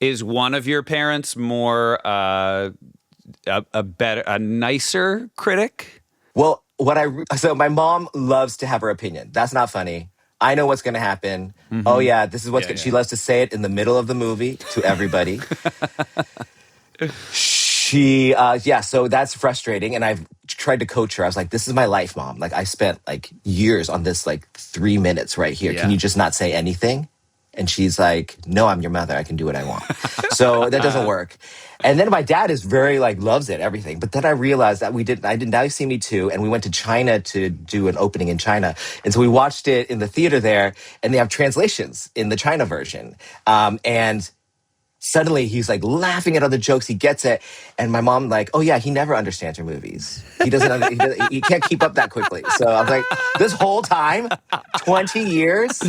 Is one of your parents more a nicer critic? Well, so my mom loves to have her opinion. That's not funny. I know what's going to happen. Mm-hmm. Oh yeah, this is what's She loves to say it in the middle of the movie to everybody. So that's frustrating. And I've tried to coach her. I was like, this is my life, Mom. Like I spent like years on this like 3 minutes right here. Yeah. Can you just not say anything? And she's like, no, I'm your mother. I can do what I want. So that doesn't work. And then my dad is very like, loves it, everything. But then I realized that I did Now You See Me Too. And we went to China to do an opening in China. And so we watched it in the theater there, and they have translations in the China version. And suddenly he's like laughing at other jokes. He gets it. And my mom like, oh yeah, he never understands your movies. He he can't keep up that quickly. So I was like, this whole time, 20 years.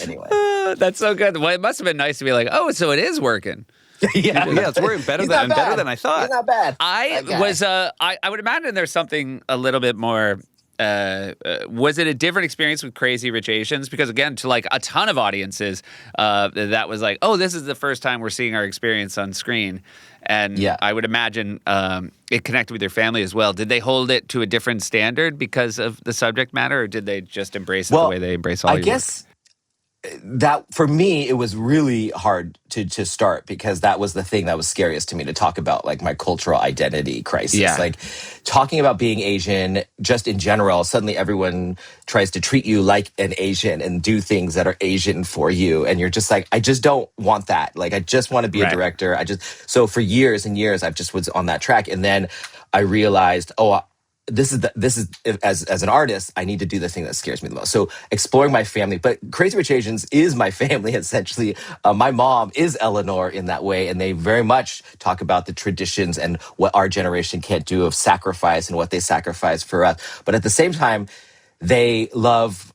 Anyway. That's so good. Well, it must have been nice to be like, oh, so it is working. Yeah, it's working better than I thought. He's not bad. I would imagine there's something a little bit more. Was it a different experience with Crazy Rich Asians? Because again, to like a ton of audiences, that was like, oh, this is the first time we're seeing our experience on screen. And I would imagine it connected with your family as well. Did they hold it to a different standard because of the subject matter, or did they just embrace it the way they embrace all your work? That for me, it was really hard to start, because that was the thing that was scariest to me, to talk about like my cultural identity crisis. Yeah. Like talking about being Asian just in general, suddenly everyone tries to treat you like an Asian and do things that are Asian for you. And you're just like, I just don't want that. Like, I just want to be a director. So for years and years, I've just was on that track. And then I realized, this is as an artist, I need to do the thing that scares me the most. So exploring my family, but Crazy Rich Asians is my family essentially. My mom is Eleanor in that way, and they very much talk about the traditions and what our generation can't do of sacrifice and what they sacrifice for us. But at the same time, they love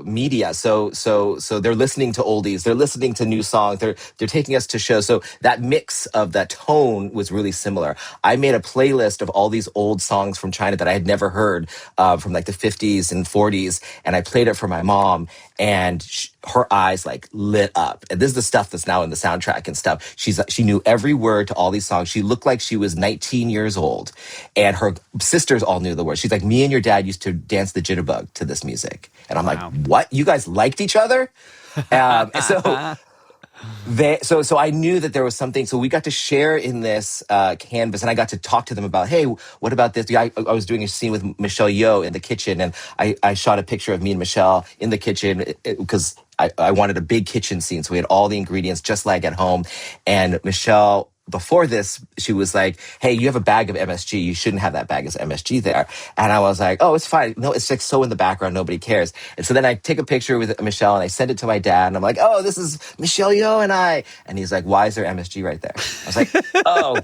media, so they're listening to oldies, they're listening to new songs, they're taking us to shows. So that mix of that tone was really similar. I made a playlist of all these old songs from China that I had never heard from like the 50s and 40s, and I played it for my mom, and her eyes like lit up. And this is the stuff that's now in the soundtrack and stuff. She knew every word to all these songs. She looked like she was 19 years old, and her sisters all knew the words. She's like, me and your dad used to dance the jitterbug to this music. And I'm like, what? You guys liked each other? So I knew that there was something. So we got to share in this canvas, and I got to talk to them about, hey, what about this? I was doing a scene with Michelle Yeoh in the kitchen, and I shot a picture of me and Michelle in the kitchen because I wanted a big kitchen scene. So we had all the ingredients just like at home. And Michelle, before this, she was like, hey, you have a bag of MSG. You shouldn't have that bag of MSG there. And I was like, oh, it's fine. No, it's like so in the background. Nobody cares. And so then I take a picture with Michelle and I send it to my dad. And I'm like, oh, this is Michelle Yeoh and I. And he's like, why is there MSG right there? I was like, oh.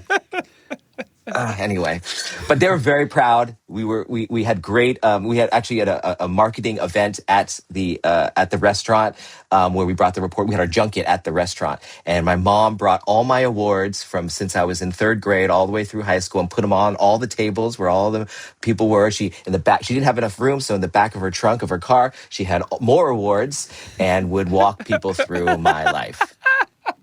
Anyway, but they were very proud. We had great. We had actually had a marketing event at the restaurant where we brought the report. We had our junket at the restaurant, and my mom brought all my awards from since I was in third grade all the way through high school and put them on all the tables where all the people were. She didn't have enough room, so in the back of her trunk of her car, she had more awards and would walk people through my life.